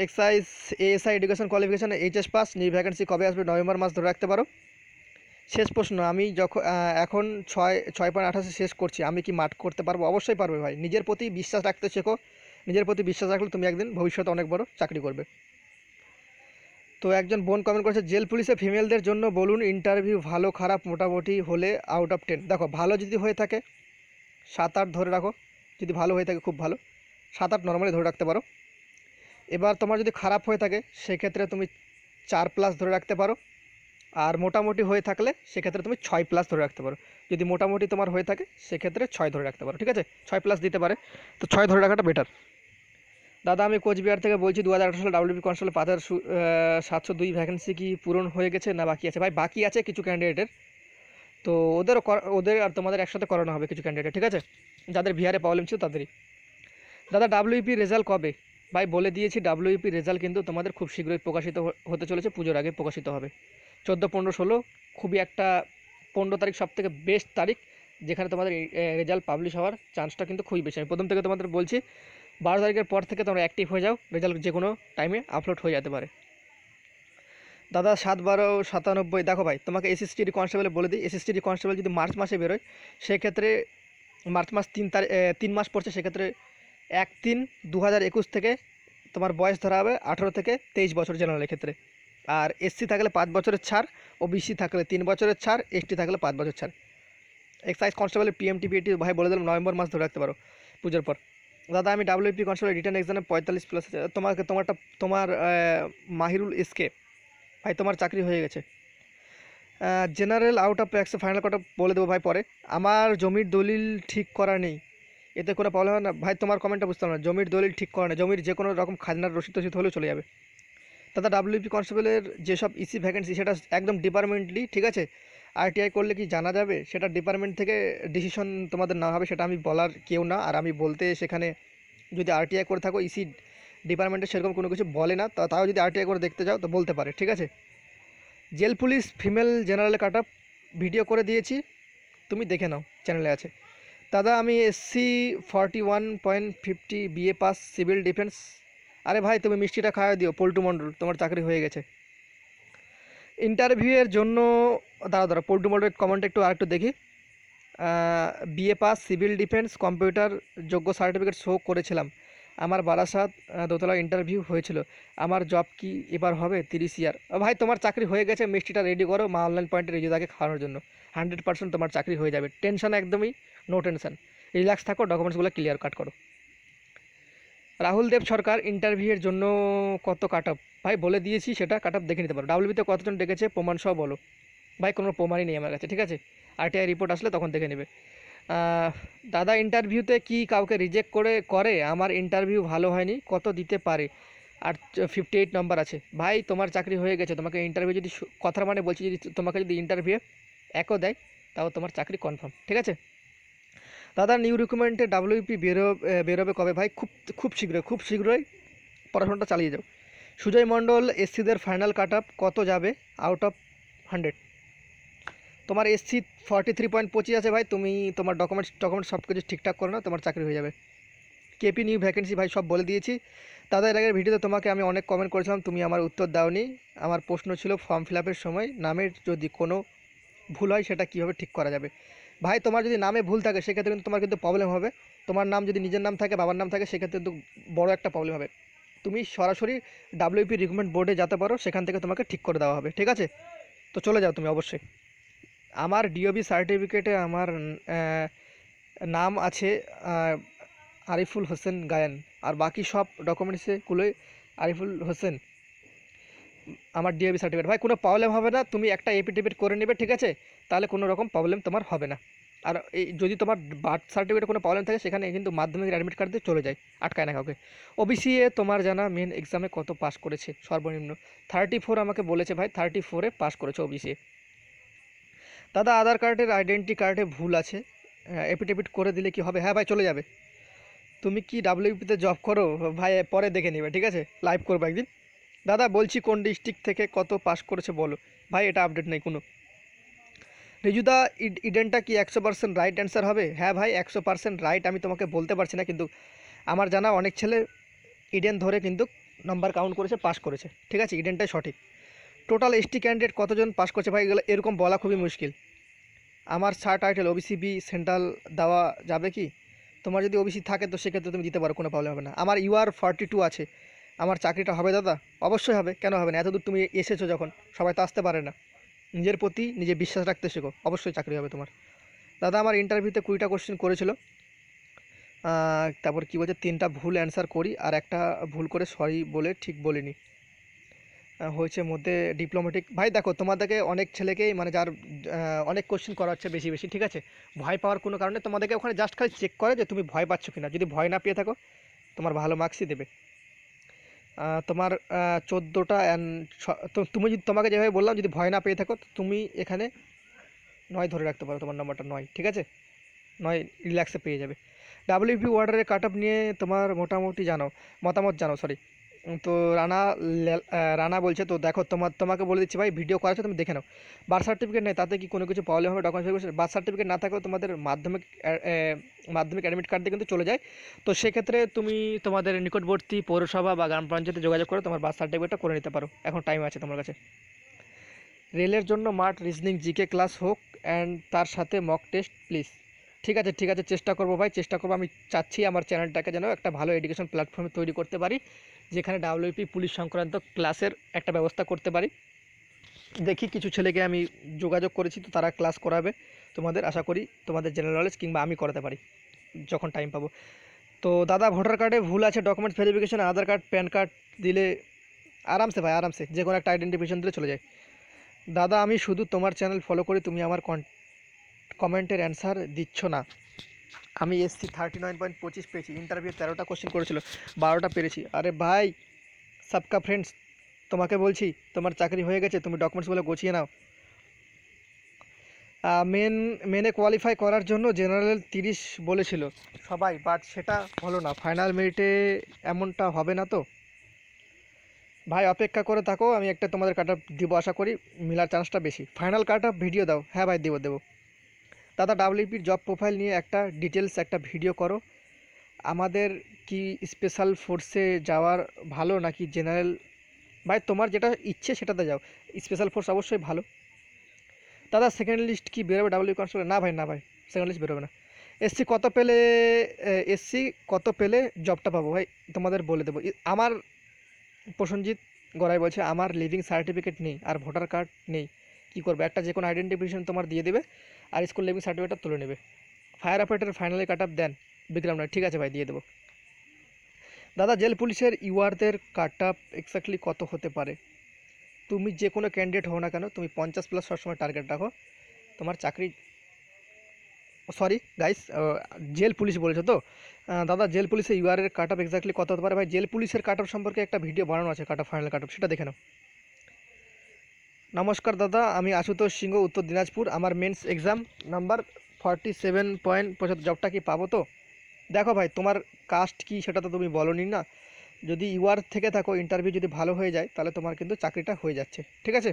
Excise ASI education qualification HS pass, new vacancy কবে আসবে? নভেম্বর মাস ধরে রাখতে পারো। শেষ প্রশ্ন, আমি যখন এখন 6.28 শেষ করছি, আমি কি মাঠ করতে পারবো? অবশ্যই পারবে ভাই, নিজের প্রতি বিশ্বাস রাখতে শেখো। নিজের প্রতি বিশ্বাস রাখলে তুমি একদিন ভবিষ্যতে অনেক বড় চাকরি করবে। তো একজন বোন কমেন্ট করেছে, জেল পুলিশে ফিমেলদের জন্য বলুন, ইন্টারভিউ ভালো খারাপ মোটামুটি হলে আউট অফ 10। দেখো, ভালো যদি হয়ে থাকে 7-8 ধরে রাখো, যদি ভালো হয়ে থাকে খুব ভালো, 7-8 নর্মালি ধরে রাখতে পারো। এবার তোমার যদি খারাপ হয়ে থাকে সেক্ষেত্রে তুমি 4+ ধরে রাখতে পারো, আর মোটামুটি হয়ে থাকলে সেক্ষেত্রে তুমি 6+ ধরে রাখতে পারো। যদি মোটামুটি তোমার হয়ে থাকে সেক্ষেত্রে 6 ধরে রাখতে পারো, ঠিক আছে। 6+ দিতে পারে, তো 6 ধরে রাখাটা বেটার। দাদা, আমি কোচবিহার থেকে বলছি, 2018 সালে ডাব্লিউবি কনস্টেবল 5702 ভ্যাকেন্সি কি পূরণ হয়ে গেছে না বাকি আছে? ভাই বাকি আছে কিছু ক্যান্ডিডেটের, তো ওদের আর তোমাদের একসাথে করানো হবে কিছু ক্যান্ডিডেট, ঠিক আছে, যাদের বিহারে প্রবলেম ছিল তাদেরই। দাদা, ডাব্লিউপি রেজাল্ট কবে? ভাই বলে দিয়েছি, ডাব্লিউপি রেজাল্ট কিন্তু তোমাদের খুব শীঘ্রই প্রকাশিত হতে চলেছে, পুজোর আগে প্রকাশিত হবে। 14, 15, 16 খুবই একটা, 15 তারিখ সব থেকে বেস্ট তারিখ, যেখানে তোমাদের রেজাল্ট পাবলিশ হওয়ার চান্সটা কিন্তু খুবই বেশি। আমি প্রথম থেকে তোমাদের বলছি, 12 তারিখের পর থেকে তোমরা অ্যাক্টিভ হয়ে যাও, রেজাল্ট যে কোনো টাইমে আপলোড হয়ে যেতে পারে। দাদা, 7/12/97। দেখো ভাই, তোমাকে এসএসটি কনস্টেবলে বলে দিই, এসএসটি কনস্টেবল যদি মার্চ মাসে বেরোয়, সেক্ষেত্রে মার্চ মাস 3 মাস পড়ছে, সেক্ষেত্রে 1/3/2021 থেকে তোমার বয়স ধরা হবে 18 থেকে 23 বছর জেনারেলের ক্ষেত্রে। আর এসসি থাকলে 5 বছরের ছাড়, ওবিসি থাকলে 3 বছরের ছাড়, এসটি থাকলে 5 বছর ছাড়। এক্সাইজ কনস্টেবলের পিএমটি পিএটি ভাই বলে দিলাম, নভেম্বর মাস ধরে রাখতে পারো, পুজোর পর। দাদা, আমি ডাব্লিউপি কনস্টেবল রিটার্ন এক্সামে 45+ আছে। তোমার মাহিরুল এসকে, ভাই তোমার চাকরি হয়ে গেছে। General out of practice final কটা বলে দেবো ভাই পরে। আমার জমির দলিল ঠিক করা নেই, এতে কোনো প্রবলেম হয় না? ভাই তোমার কমেন্টটা বুঝতে পারলাম না, জমির দলিল ঠিক করা নেই, জমির যে কোনো রকম খাজনার রসিদ টসিদ হলেও চলে যাবে। দাদা, ডাব্লিউপি কনস্টেবলের যেসব ইসি ভ্যাকেন্সি সেটা একদম ডিপার্টমেন্টলি, ঠিক আছে। আরটিআই করলে কি জানা যাবে? সেটা ডিপার্টমেন্ট থেকে ডিসিশন তোমাদের না হবে, সেটা আমি বলার কেউ না, আর আমি বলতে সেখানে, যদি আরটিআই করে থাকো ইসি ডিপার্টমেন্টে সেরকম কোনো কিছু বলে না, তাও যদি আরটিআই করে দেখতে যাও তো বলতে পারে, ঠিক আছে। Jail police female general cut up video করে দিয়েছি, তুমি দেখে নাও, চ্যানেলে আছে। দাদা, আমি SC 41.50 BA pass, civil defence. আরে ভাই, তুমি মিষ্টিটা খাওয়া দিও, পল্টু মণ্ডল, তোমার চাকরি হয়ে গেছে। ইন্টারভিউয়ের জন্য দাঁড়া পল্টু মণ্ডলের কমেন্ট একটু আরেকটু দেখি। BA pass, civil defence, computer যোগ্য সার্টিফিকেট শো করেছিলাম, আমার বারাসাত দোতলা ইন্টারভিউ হয়েছিল, আমার জব কি এবার হবে? 30 ইয়ার। ভাই তোমার চাকরি হয়ে গেছে, মিষ্টিটা রেডি করো, মা অনলাইন পয়েন্টে রেজিদাকে খাওয়ানোর জন্য। 100% তোমার চাকরি হয়ে যাবে, টেনশন একদমই নো টেনশন, রিল্যাক্স থাকো, ডকুমেন্টসগুলো ক্লিয়ার কাট করো। রাহুল দেব সরকার ইন্টারভিউয়ের জন্য কত কাট অফ? ভাই বলে দিয়েছি, সেটা কাট অফ দেখে নিতে পারো। ডাব্লিউবিতে কতজন ডেকেছে প্রমাণ সহ বলো। ভাই কোনো প্রমাণই নেই আমার কাছে, ঠিক আছে? আরটিআই রিপোর্ট আসলে তখন দেখে নেবে। আহ, দাদা ইন্টারভিউতে কি কাউকে রিজেক্ট করে? আমার ইন্টারভিউ ভালো হয়নি, কত দিতে পারে? আর 58 নম্বর আছে। ভাই তোমার চাকরি হয়ে গেছে, তোমাকে ইন্টারভিউ যদি কথার মানে বলছি, যদি তোমাকে যদি ইন্টারভিউ একও দেয় তাও তোমার চাকরি কনফার্ম, ঠিক আছে? দাদা নিউ রিক্রুটমেন্টে ডাব্লিউপি বেরোবে কবে? ভাই খুব খুব শীঘ্রই, খুব শীঘ্রই। পড়াশোনাটা চালিয়ে যাও। সুজয় মণ্ডল এসসিদের ফাইনাল কাট আপ কত যাবে আউট অফ 100? তোমার এসসি 43.25 আছে ভাই। তুমি তোমার ডকুমেন্টস সব কিছু ঠিকঠাক করো না, তোমার চাকরি হয়ে যাবে। কেপি নিউ ভ্যাকেন্সি ভাই সব বলে দিয়েছি। দাদা এর আগের ভিডিওতে তোমাকে আমি অনেক কমেন্ট করেছিলাম, তুমি আমার উত্তর দাওনি। আমার প্রশ্ন ছিল ফর্ম ফিল আপের সময় নামের যদি কোনো ভুল হয় সেটা কীভাবে ঠিক করা যাবে। ভাই তোমার যদি নামে ভুল থাকে সেক্ষেত্রে কিন্তু তোমার কিন্তু প্রবলেম হবে। তোমার নাম যদি নিজের নাম থাকে, বাবার নাম থাকে, সেক্ষেত্রে কিন্তু বড় একটা প্রবলেম হবে। তুমি সরাসরি ডাব্লিউপি রিক্রুটমেন্ট বোর্ডে যেতে পারো, সেখান থেকে তোমাকে ঠিক করে দেওয়া হবে, ঠিক আছে? তো চলে যাও তুমি অবশ্যই। আমার ডিওবি সার্টিফিকেটে আমার নাম আছে আরিফুল হোসেন গায়েন, আর বাকি সব ডকুমেন্টসগুলোই আরিফুল হোসেন আমার ডিওবি সার্টিফিকেট। ভাই কোনো প্রবলেম হবে না, তুমি একটা এফিডেভিট করে নেবে, ঠিক আছে? তাহলে কোনো রকম প্রবলেম তোমার হবে না। আর এই যদি তোমার বার্থ সার্টিফিকেটে কোনো প্রবলেম থাকে, সেখানে কিন্তু মাধ্যমিক অ্যাডমিট কার্ড দিয়ে চলে যায়, আটকায় না কাউকে। ওবিসি এ তোমার জানা মেন এক্সামে কত পাস করেছে সর্বনিম্ন? 34 আমাকে বলেছে ভাই, 34-এ পাস করেছে ওবিসি। দাদা আধার কার্ডের আইডেন্টি কার্ডে ভুল আছে, এফিডেভিট করে দিলে কি হবে? হ্যাঁ ভাই চলে যাবে। তুমি কি ডাব্লিউপিতে জব করো? ভাই পরে দেখে নিবে, ঠিক আছে? লাইভ করবো একদিন। দাদা বলছি কোন ডিস্ট্রিক্ট থেকে কত পাস করেছে বলো। ভাই এটা আপডেট নেই কোনো। রিজুদা ইডেনটা কি 100% রাইট অ্যান্সার হবে? হ্যাঁ ভাই 100% রাইট আমি তোমাকে বলতে পারছি না, কিন্তু আমার জানা অনেক ছেলে ইডেন ধরে কিন্তু নাম্বার কাউন্ট করেছে, পাস করেছে, ঠিক আছে? ইডেনটাই সঠিক। টোটাল এসটি ক্যান্ডিডেট কতজন পাস করছে? ভাই এগুলো এরকম বলা খুবই মুশকিল। আমার সার টাইটেল ওবিসি বি সেন্ট্রাল দেওয়া যাবে কি? তোমার যদি ওবিসি থাকে তো সেক্ষেত্রে তুমি দিতে পারো, কোনো প্রবলেম হবে না। আমার ইউআর 42 আছে, আমার চাকরিটা হবে দাদা? অবশ্যই হবে, কেন হবে না? এতদূর তুমি এসেছো যখন, সবাই তো আসতে পারে না। নিজের প্রতি নিজে বিশ্বাস রাখতে শেখো, অবশ্যই চাকরি হবে তোমার। দাদা আমার ইন্টারভিউতে 20টা কোশ্চেন করেছিল, তারপর কী বলছে 3টা ভুল অ্যান্সার করি আর একটা ভুল করে সরি বলে ঠিক বলিনি, হয়েছে মধ্যে ডিপ্লোম্যাটিক। ভাই দেখো তোমাদেরকে অনেক ছেলেকেই মানে যার অনেক কোশ্চেন করা হচ্ছে বেশি বেশি, ঠিক আছে? ভয় পাওয়ার কোনো কারণে তোমাদেরকে ওখানে জাস্ট খালি চেক করে যে তুমি ভয় পাচ্ছ কিনা। যদি ভয় না পেয়ে থাকো তোমার ভালো মার্কসই দেবে। তোমার 14টা তো তুমি যদি, তোমাকে যেভাবে বললাম, যদি ভয় না পেয়ে থাকো তো তুমি এখানে 9 ধরে রাখতে পারো, তোমার নাম্বারটা 9, ঠিক আছে? 9 রিল্যাক্সে পেয়ে যাবে। ডাব্লিউপি ওয়ার্ডারের কাট অফ নিয়ে তোমার মোটামুটি মতামত জানো, সরি। তো রানা বলছে, তো দেখো তোমাকে বলে দিচ্ছি ভাই, ভিডিও করা আছে তুমি দেখে নাও। বার্থ সার্টিফিকেট নেই তাতে কি কোনো কিছু প্রবলেম হবে? ডকুমেন্ট ভেরিফিকেশন বার্থ সার্টিফিকেট না থাকলেও তোমাদের মাধ্যমিক অ্যাডমিট কার্ড দিয়ে কিন্তু চলে যায়। তো সেক্ষেত্রে তুমি তোমাদের নিকটবর্তী পৌরসভা বা গ্রাম পঞ্চায়েতে যোগাযোগ করে তোমার বার্থ সার্টিফিকেটটা করে নিতে পারো, এখন টাইম আছে তোমার কাছে। রেলের জন্য মাঠ রিজনিং জিকে ক্লাস হোক অ্যান্ড তার সাথে মক টেস্ট প্লিজ। ঠিক আছে ঠিক আছে, চেষ্টা করবো ভাই, চেষ্টা করবো। আমি চাচ্ছি আমার চ্যানেলটাকে যেন একটা ভালো এডুকেশন প্ল্যাটফর্মে তৈরি করতে পারি, যেখানে ডাব্লিউপি পুলিশ সংক্রান্ত ক্লাসের একটা ব্যবস্থা করতে পারি। দেখি কিছু ছেলেকে আমি যোগাযোগ করেছি, তো তারা ক্লাস করাবে তোমাদের। আশা করি তোমাদের জেনারেল নলেজ কিংবা আমি করাতে পারি যখন টাইম পাবো। তো দাদা ভোটার কার্ডে ভুল আছে, ডকুমেন্টস ভেরিফিকেশন আধার কার্ড প্যান কার্ড দিলে আরামসে ভাই, আরামসে যে কোনো একটা আইডেন্টিফিকেশন দিলে চলে যায়। দাদা আমি শুধু তোমার চ্যানেল ফলো করি, তুমি আমার কমেন্টের অ্যান্সার দিচ্ছ না। আমি এসসি 39.25 পেয়েছি, ইন্টারভিউ 13টা কোশ্চেন করেছিল, 12টা পেরেছি। আরে ভাই সবকা ফ্রেন্ডস, তোমাকে বলছি তোমার চাকরি হয়ে গেছে, তুমি ডকুমেন্টসগুলো গুছিয়ে নাও। মেনে কোয়ালিফাই করার জন্য জেনারেল 30 বলেছিল সবাই, বাট সেটা হলো না। ফাইনাল মেরিটে এমনটা হবে না তো? ভাই অপেক্ষা করে থাকো, আমি একটা তোমাদের কাট অফ দিব, আশা করি মিলার চান্সটা বেশি। ফাইনাল কাট অফ ভিডিও দাও। হ্যাঁ ভাই দেবো। দাদা ডাব্লিউপির জব প্রোফাইল নিয়ে একটা ডিটেলস একটা ভিডিও করো। আমাদের কি স্পেশাল ফোর্সে যাওয়ার ভালো নাকি জেনারেল? ভাই তোমার যেটা ইচ্ছে সেটাতে যাও, স্পেশাল ফোর্স অবশ্যই ভালো। দাদা সেকেন্ড লিস্ট কি বেরোবে ডাব্লিউ কনস্টেবল? না ভাই, সেকেন্ড লিস্ট বেরোবে না। এসসি কত পেলে এসসি কত পেলে জবটা পাবো? ভাই তোমাদের বলে দেবো। আমার প্রসেনজিৎ গড়াই বলছে, আমার লিভিং সার্টিফিকেট নেই আর ভোটার কার্ড নেই, কী করবে? একটা যে কোনো আইডেন্টিফিকেশন তোমার দিয়ে দেবে আর স্কুল লিভিং সার্টিফিকেটটা তুলে নেবে। Fire operator finally cut off then Vikram নয়, ঠিক আছে ভাই দিয়ে দেবো। দাদা জেল পুলিশের ইউআরদের কাট আপ এক্স্যাক্টলি কত হতে পারে? তুমি যে কোনো ক্যান্ডিডেট হও না কেন, তুমি 50+ সবসময় টার্গেট রাখো, তোমার চাকরি। সরি গাইস, জেল পুলিশ বলেছো তো? দাদা জেল পুলিশের ইউআরের কাট আপ এক্স্যাক্টলি কত হতে পারে? ভাই জেল পুলিশের কাট আপ সম্পর্কে একটা ভিডিও বানানো আছে, কাট আপ ফাইনাল কাট আপ, সেটা দেখে নাও। নমস্কার দাদা, আমি আশুতোষ সিংহ, উত্তর দিনাজপুর। আমার মেন্স এক্সাম নাম্বার 47.75। জবটা কি পাবো তো? দেখো ভাই, তোমার কাস্ট কি সেটা তো তুমি বলোনি না। যদি ইউআর থেকে থাকো, ইন্টারভিউ যদি ভালো হয়ে যায় তাহলে তোমার কিন্তু চাকরিটা হয়ে যাচ্ছে, ঠিক আছে।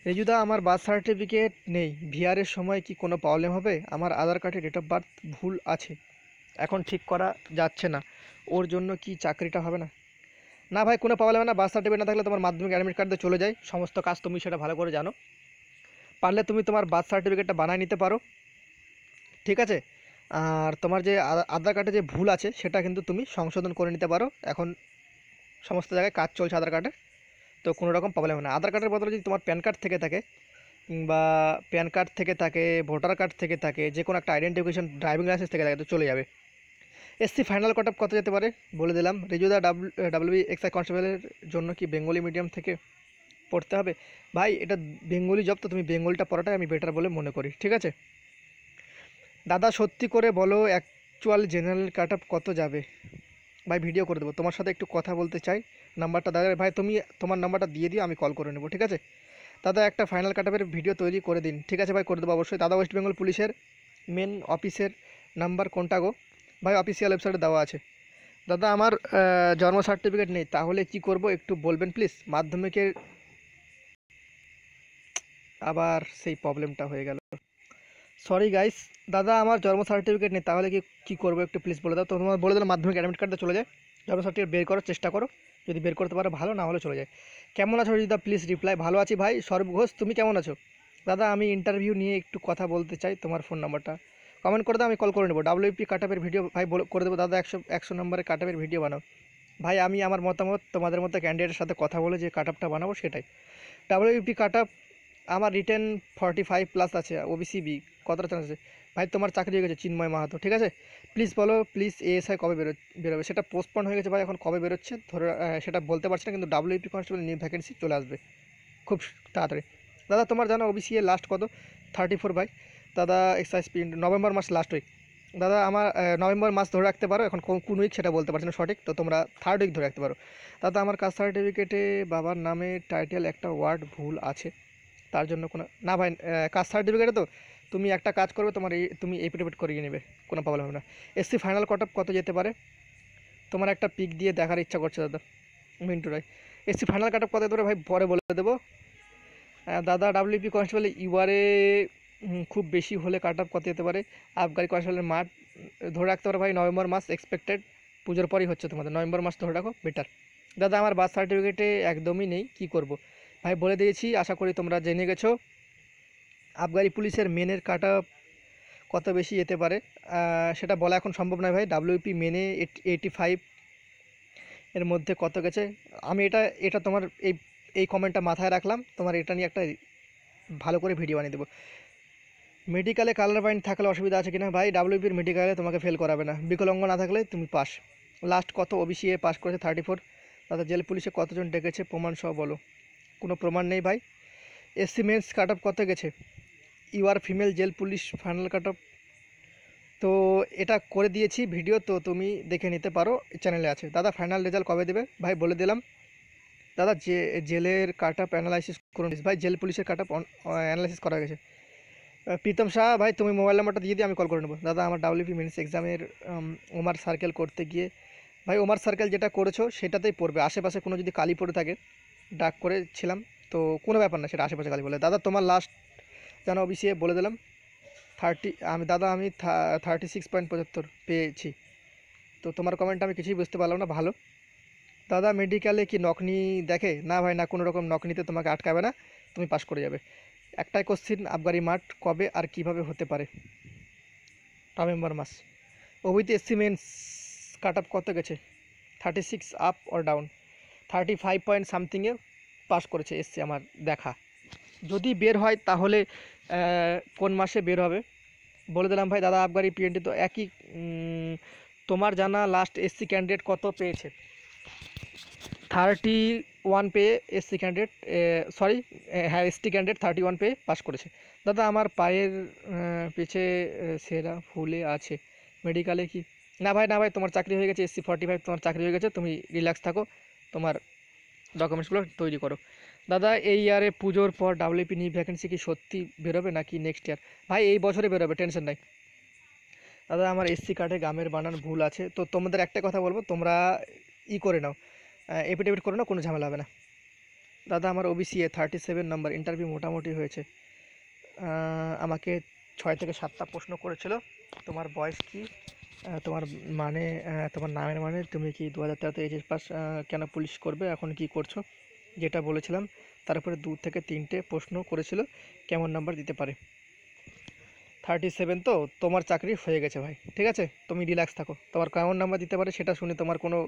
রেজুদা, আমার বার্থ সার্টিফিকেট নেই, ভিআরের সময় কি কোনো প্রবলেম হবে? আমার আধার কার্ডে ডেট অফ বার্থ ভুল আছে, এখন ঠিক করা যাচ্ছে না, ওর জন্য কি চাকরিটা হবে না? না ভাই, কোনো প্রবলেম না। বার্থ সার্টিফিকেট না থাকলে তোমার মাধ্যমিক অ্যাডমিট কার্ড দিয়ে চলে যায়, সমস্ত কাজ তুমি সেটা ভালো করে জানো। পারলে তুমি তোমার বার্থ সার্টিফিকেটটা বানায় নিতে পারো, ঠিক আছে। আর তোমার যে আধার কার্ডে যে ভুল আছে সেটা কিন্তু তুমি সংশোধন করে নিতে পারো, এখন সমস্ত জায়গায় কাজ চলছে আধার কার্ডে, তো কোনো রকম প্রবলেম হয় না। আধার কার্ডের বদলে যদি তোমার প্যান কার্ড থেকে থাকে, কিংবা প্যান কার্ড থেকে থাকে, ভোটার কার্ড থেকে থাকে, যে কোনো একটা আইডেন্টিফিকেশন, ড্রাইভিং লাইসেন্স থেকে থাকে, তো চলে যাবে। এসসি ফাইনাল কাট অফ কত যেতে পারে বলে দিলাম। রেজুদা, ডাব্লিউবি এক্সআই কনস্টেবলের জন্য কি বেঙ্গলি মিডিয়াম থেকে পড়তে হবে? ভাই এটা বেঙ্গলি জব, তো তুমি বেঙ্গলিটা পড়াটাই আমি বেটার বলে মনে করি, ঠিক আছে। দাদা সত্যি করে বলো, অ্যাকচুয়াল জেনারেল কাট অফ কত যাবে? ভাই ভিডিও করে দেবো, তোমার সাথে একটু কথা বলতে চাই। নাম্বারটা দাদা, ভাই তুমি তোমার নাম্বারটা দিয়ে দিও, আমি কল করে নেবো, ঠিক আছে। দাদা একটা ফাইনাল কাট অফের ভিডিও তৈরি করে দিন, ঠিক আছে ভাই, করে দেবো অবশ্যই। দাদা ওয়েস্ট বেঙ্গল পুলিশের মেন অফিসের নাম্বার কোনটা গো? ভাই অফিসিয়াল ওয়েবসাইটে দেওয়া আছে। দাদা আমার জন্ম সার্টিফিকেট নেই, তাহলে কি করব একটু বলবেন প্লিজ? মাধ্যমিকের আবার সেই প্রবলেমটা হয়ে গেল, সরি গাইস। দাদা আমার জন্ম সার্টিফিকেট নেই, তাহলে কি কি করবো একটু প্লিজ বলে দাও। তো তোমার বলে দিলাম মাধ্যমিক অ্যাডমিট কার্ডটা চলে যায়, জন্ম সার্টিফিকেট বের করার চেষ্টা করো, যদি বের করতে পারো ভালো, না হলে চলে যায়। কেমন আছো দিদা, প্লিজ রিপ্লাই। ভালো আছি ভাই। সৌরভ ঘোষ, তুমি কেমন আছো? দাদা আমি ইন্টারভিউ নিয়ে একটু কথা বলতে চাই, তোমার ফোন নাম্বারটা কমেন্ট করে দাও, আমি কল করে নেবো। ডাব্লিউপি কাটআপের ভিডিও ভাই করে দেবো দাদা, 100 নম্বরের কাটআপের ভিডিও বানাও ভাই। আমি আমার মতামত তোমাদের মতো ক্যান্ডিডেটের সাথে কথা বলে যে কাটআপটা বানাবো সেটাই। ডাব্লিউপি কাটআপ আমার রিটেন 45+ আছে, ওবিসি বি, কতটা চান্স আছে? ভাই তোমার চাকরি হয়ে গেছে, চিন্ময় মাহাতো, ঠিক আছে। প্লিজ বলো, প্লিজ এএসআই কবে বেরোবে? সেটা পোস্টপন হয়ে গেছে ভাই, এখন কবে বেরোচ্ছে ধরে সেটা বলতে পারছি না, কিন্তু ডাব্লিউপি কনস্টেবল নিউ ভ্যাকেন্সি চলে আসবে খুব তাড়াতাড়ি। দাদা তোমার জানো ওবিসি এর লাস্ট কত? 34 ভাই। দাদা এক্সাইজ পিন নভেম্বর মাস লাস্ট উইক। দাদা আমার নভেম্বর মাস ধরে রাখতে পারো, এখন কোন উইক সেটা বলতে পারছি না সঠিক, তো তোমরা 3rd উইক ধরে রাখতে পারো। দাদা আমার কাস্ট সার্টিফিকেটে বাবার নামে টাইটেল একটা ওয়ার্ড ভুল আছে, তার জন্য কোনো না ভাই, কাস্ট সার্টিফিকেটে তো তুমি একটা কাজ করবে, তোমার তুমি এফিডেভিট করিয়ে নেবে, কোনো প্রবলেম হবে না। এসসি ফাইনাল কাট অফ কত যেতে পারে? তোমার একটা পিক দিয়ে দেখার ইচ্ছা করছে দাদা, মিন্টু রায়। এসসি ফাইনাল কাট অফ কত যেতে পারে ভাই, পরে বলে দেবো। দাদা ডাব্লিউপি কনস্টেবল ইউআরে খুব বেশি হলে কাট অফ কত যেতে পারে? আবগারি কনস্টেবলের মাঠ ধরে রাখতে পারে ভাই, নভেম্বর মাস এক্সপেক্টেড, পুজোর পরই হচ্ছে তোমাদের, নভেম্বর মাস ধরে রাখো বেটার। দাদা আমার বার্থ সার্টিফিকেটে একদমই নেই, কি করব? ভাই বলে দিয়েছি, আশা করি তোমরা জেনে গেছো। আবগারি পুলিশের মেনের কাট অফ কত বেশি যেতে পারে সেটা বলা এখন সম্ভব নয় ভাই। ডাব্লিউপি মেনে 85 এর মধ্যে কত গেছে? আমি এটা তোমার এই কমেন্টটা মাথায় রাখলাম, তোমার এটা নিয়ে একটা ভালো করে ভিডিও বানিয়ে দেবো। মেডিকেলে কালার পয়েন্ট থাকলে অসুবিধা আছে কিনা? ভাই ডাব্লিউপির মেডিকেলে তোমাকে ফেল করাবে না, বিকলাঙ্গ না থাকলে তুমি পাস। লাস্ট কত ওবিসি এ পাস করেছে? 34। দাদা জেল পুলিশে কতজন ডেকেছে, প্রমাণ সহ বলো। কোনো প্রমাণ নেই ভাই। এসসি মেন্স কাট অফ কত গেছে? UR female jail police final cut off, তো এটা করে দিয়েছি ভিডিও, তো তুমি দেখে নিতে পারো, চ্যানেলে আছে। দাদা ফাইনাল রেজাল্ট কবে দেবে? ভাই বলে দিলাম। দাদা জেলের কাট অফ অ্যানালাইসিস করুন ভাই, জেল পুলিশের কাট অফ অ্যানালাইসিস করা গেছে। প্রীতম শাহ ভাই তুমি মোবাইল নাম্বারটা দিয়ে দিই, আমি কল করে নেবো। দাদা আমার ডাব্লিউপি মেন্স এক্সামের ওমার সার্কেল করতে গিয়ে, ভাই ওমার সার্কেল যেটা করেছো সেটাতেই পড়বে, আশেপাশে কোনো যদি কালি পড়ে থাকে, ডাক করেছিলাম তো কোনো ব্যাপার না, সেটা আশেপাশে কালি বলে। দাদা তোমার লাস্ট জানো ওবিসি বলে দিলাম 30, আমি 36.75 পেয়েছি, তো তোমার কমেন্ট আমি কিছুই বুঝতে পারলাম না, ভালো। দাদা মেডিকেলে কি নকনি দেখে? না ভাই না, কোনো রকম নকনিতে তোমাকে আটকাবে না, তুমি পাস করে যাবে। একটাই কোশ্চিন, আবগারি মাঠ কবে আর কিভাবে হতে পারে? নভেম্বর মাস। ওবিতে এসসি মেন্স কাট অফ কত গেছে? 36 আপ অর ডাউন? 35 পয়েন্ট সামথিংয়ে পাস করেছে এসসি আমার দেখা। যদি বের হয় তাহলে কোন মাসে বের হবে বলে দিলাম ভাই। দাদা আবগারি পিএনটি তো একই তোমার জানা লাস্ট এসসি ক্যান্ডিডেট কত পেয়েছে? 31 পেয়ে এসসি ক্যান্ডিডেট, সরি, হ্যাঁ এসটি ক্যান্ডিডেট 31 পেয়ে পাস করেছে। দাদা আমার পায়ের পিছে সেরা ফুলে আছে, মেডিকেলে কি? না ভাই না ভাই, তোমার চাকরি হয়ে গেছে, এসসি 45 তোমার চাকরি হয়ে গেছে, তুমি রিল্যাক্স থাকো, তোমার ডকুমেন্টসগুলো তৈরি করো। দাদা এই ইয়ারে পুজোর পর ডাব্লিউপি নিউ ভ্যাকেন্সি কি সত্যি বেরোবে নাকি নেক্সট ইয়ার? ভাই এই বছরে বেরোবে, টেনশন নাই। দাদা আমার এসসি কার্ডে গ্রামের বানান ভুল আছে, তো তোমাদের একটা কথা বলবো, তোমরা করে নাও, এফিডেভিট করে নাও, কোনো ঝামেলা হবে না। দাদা আমার ওবিসি 37 নম্বর, ইন্টারভিউ মোটামুটি হয়েছে। আমাকে 6 থেকে 7টা প্রশ্ন করেছিল, তোমার বয়স কি, তোমার মানে তোমার নামের মানে, তুমি কি 2013 এইচএস পাস, কেন পুলিশ করবে, এখন কি করছো, যেটা বলেছিলাম। তারপরে 2 থেকে 3টে প্রশ্ন করেছিল, কেমন নাম্বার দিতে পারে। 37 তো তোমার চাকরি হয়ে গেছে ভাই, ঠিক আছে, তুমি রিল্যাক্স থাকো, তোমার কেমন নাম্বার দিতে পারে সেটা শুনে তোমার কোনো,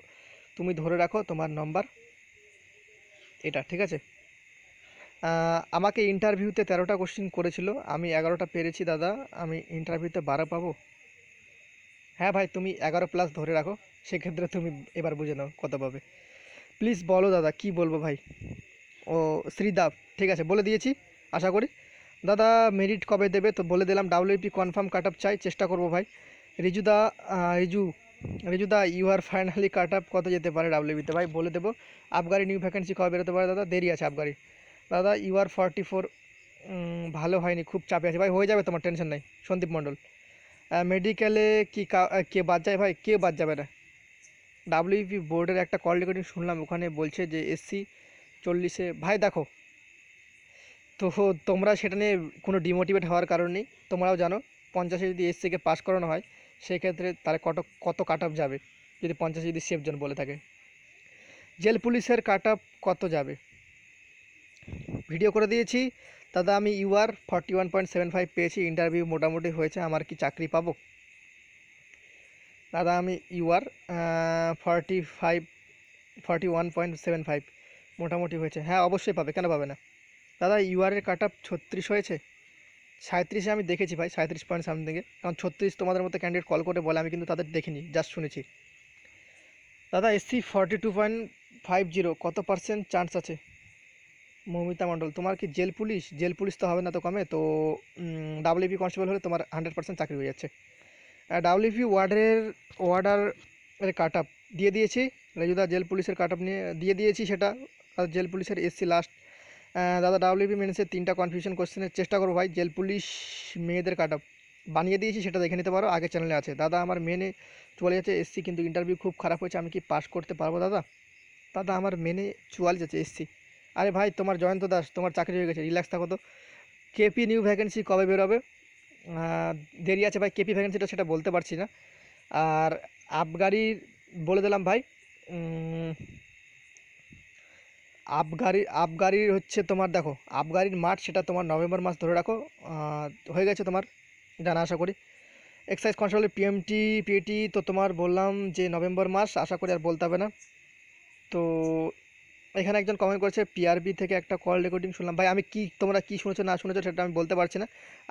তুমি ধরে রাখো তোমার নাম্বার এটা, ঠিক আছে। আমাকে ইন্টারভিউতে 13টা কোশ্চেন করেছিল, আমি 11টা পেরেছি দাদা, আমি ইন্টারভিউতে 12 পাবো? হ্যাঁ ভাই, তুমি 11+ ধরে রাখো, সেক্ষেত্রে তুমি এবার বুঝে নাও কত পাবে। প্লিজ বলো দাদা, কি বলবো ভাই? ও শ্রীদাব, ঠিক আছে বলে দিয়েছি, আশা করি। দাদা মেরিট কবে দেবে? তো বলে দিলাম, ডাব্লিউপি কনফার্ম কাট আপ চাই, চেষ্টা করবো ভাই। রিজুদা, রিজু রিজুদা you are finally cut up কত যেতে পারে ডাব্লিউবিতে? ভাই বলে দেবো। আবগারি নিউ ভ্যাকেন্সি কবে বেরোতে পারে দাদা? দেরি আছে আবগারি। দাদা ইউ আর 44, ভালো হয়নি, খুব চাপে আছে ভাই, হয়ে যাবে তোমার, টেনশন নাই। সন্দীপ মণ্ডল, মেডিকেলে কি কে বাদ যায়? ভাই কে বাদ যাবে না? ডাব্লিউপি বোর্ডের একটা কল রেকর্ডিং শুনলাম, ওখানে বলছে যে এসসি 40-এ। ভাই দেখো, তো তোমরা সেটা নিয়ে কোনো ডিমোটিভেট হওয়ার কারণ নেই, তোমরাও জানো 50-এ যদি এসসিকে পাস করানো হয়, সেক্ষেত্রে তাহলে কত কাট অফ যাবে, যদি 50 যদি সেফজন বলে থাকে। জেল পুলিশের কাট অফ কত যাবে? ভিডিও করে দিয়েছি দাদা, আমি ইউআর 41.75 পেয়েছি, ইন্টারভিউ মোটামুটি হয়েছে, আমার কি চাকরি পাবো? দাদা আমি ইউআর 41.75 মোটামুটি হয়েছে, হ্যাঁ অবশ্যই পাবে, কেন পাবে না। দাদা ইউআরের কাট অফ 36 হয়েছে। 37-এ আমি দেখেছি ভাই, 37 পয়েন্ট সামথিংয়ে, কারণ 36 তোমাদের মতো ক্যান্ডিডেট কল করে বলে, আমি কিন্তু তাদের দেখিনি, জাস্ট শুনেছি। দাদা এসসি 42.50 কত পার্সেন্ট চান্স আছে? মৌমিতা মণ্ডল, তোমার কি জেল পুলিশ? জেল পুলিশ তো হবে না তো কমে, তো ডাব্লিউপি কনস্টেবল হলে তোমার 100% চাকরি হয়ে যাচ্ছে। ডাব্লিউপি ওয়ার্ডারের কাট আপ দিয়ে দিয়েছি, রেজুদা জেল পুলিশের কাট আপ নিয়ে দিয়ে দিয়েছি সেটা, আর জেল পুলিশের এসসি লাস্ট। দাদা ডাব্লিউপি মেন্সের 3টা কনফিউশন কোশ্চেনের চেষ্টা করবো ভাই, জেল পুলিশ মেয়েদের কাট আপ বানিয়ে দিয়েছি, সেটা দেখে নিতে পারো, আগের চ্যানেলে আছে। দাদা আমার মেনে চলে যাচ্ছে এসসি, কিন্তু ইন্টারভিউ খুব খারাপ হয়েছে, আমি কি পাস করতে পারবো দাদা? দাদা আমার মেনে 44 আছে এসসি। আরে ভাই তোমার জয়ন্ত দাস, তোমার চাকরি হয়ে গেছে, রিল্যাক্স থাকো তো। কেপি নিউ ভ্যাকেন্সি কবে বেরোবে? দেরি আছে ভাই, কেপি ভ্যাকেন্সিটা সেটা বলতে পারছি না। আর আবগারির বলে দিলাম ভাই, আবগারির হচ্ছে তোমার, দেখো আবগারির মাঠ সেটা তোমার নভেম্বর মাস ধরে রাখো, হয়ে গেছে তোমার জানা আশা করি। এক্সাইজ কনস্টেবলের পিএমটি পিএটি তো তোমার বললাম যে নভেম্বর মাস, আশা করি আর বলতে হবে না। তো এখানে একজন কমেন্ট করেছে পিআরবি থেকে একটা কল রেকর্ডিং শুনলাম, ভাই আমি কি, তোমরা কি শুনেছো না শুনেছো সেটা আমি বলতে পারছি না।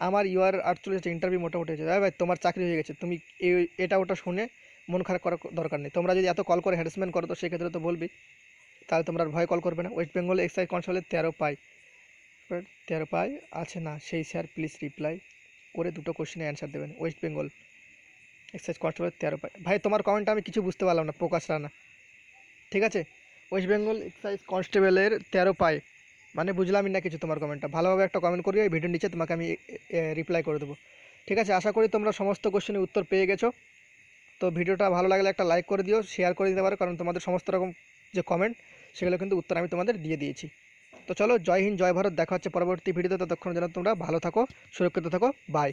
আমার ইউআর 48 ইন্টারভিউ মোটামুটি হয়েছে। ভাই তোমার চাকরি হয়ে গেছে, তুমি এটা ওটা শুনে মন খারাপ করার দরকার নেই। তোমরা যদি এত কল করে হ্যারাসমেন্ট করো, তো সেক্ষেত্রে তো বলবি, তাহলে তোমরা আর ভয় কল করবে না। ওয়েস্ট বেঙ্গল এক্সাইজ কনস্টেবলের 13 পাই, 13 পাই আছে না সেই স্যার, প্লিজ রিপ্লাই করে 2টো কোশ্চেনে অ্যান্সার দেবেন। ওয়েস্ট বেঙ্গল এক্সাইজ কনস্টেবলের 13 পাই। ভাই তোমার কমেন্টটা আমি কিছু বুঝতে পারলাম না, প্রকাশ রানা, ঠিক আছে। ওয়েস্ট বেঙ্গল এক্সাইজ কনস্টেবলের 13 পাই মানে বুঝলামই না কিছু, তোমার কমেন্টটা ভালোভাবে একটা কমেন্ট করিও, এই ভিডিওর নিচে তোমাকে আমি রিপ্লাই করে দেবো, ঠিক আছে। আশা করি তোমরা সমস্ত কোশ্চেনের উত্তর পেয়ে গেছো। তো ভিডিওটা ভালো লাগলে একটা লাইক করে দিও, শেয়ার করে দিতে পারো, কারণ তোমাদের সমস্ত রকম যে কমেন্ট, সেগুলো কিন্তু উত্তর আমি তোমাদের দিয়ে দিয়েছি। তো চলো, জয় হিন্দ জয় ভারত, দেখা হচ্ছে পরবর্তী ভিডিওতে, ততক্ষণ যেন তোমরা ভালো থাকো, সুরক্ষিত থাকো, বাই।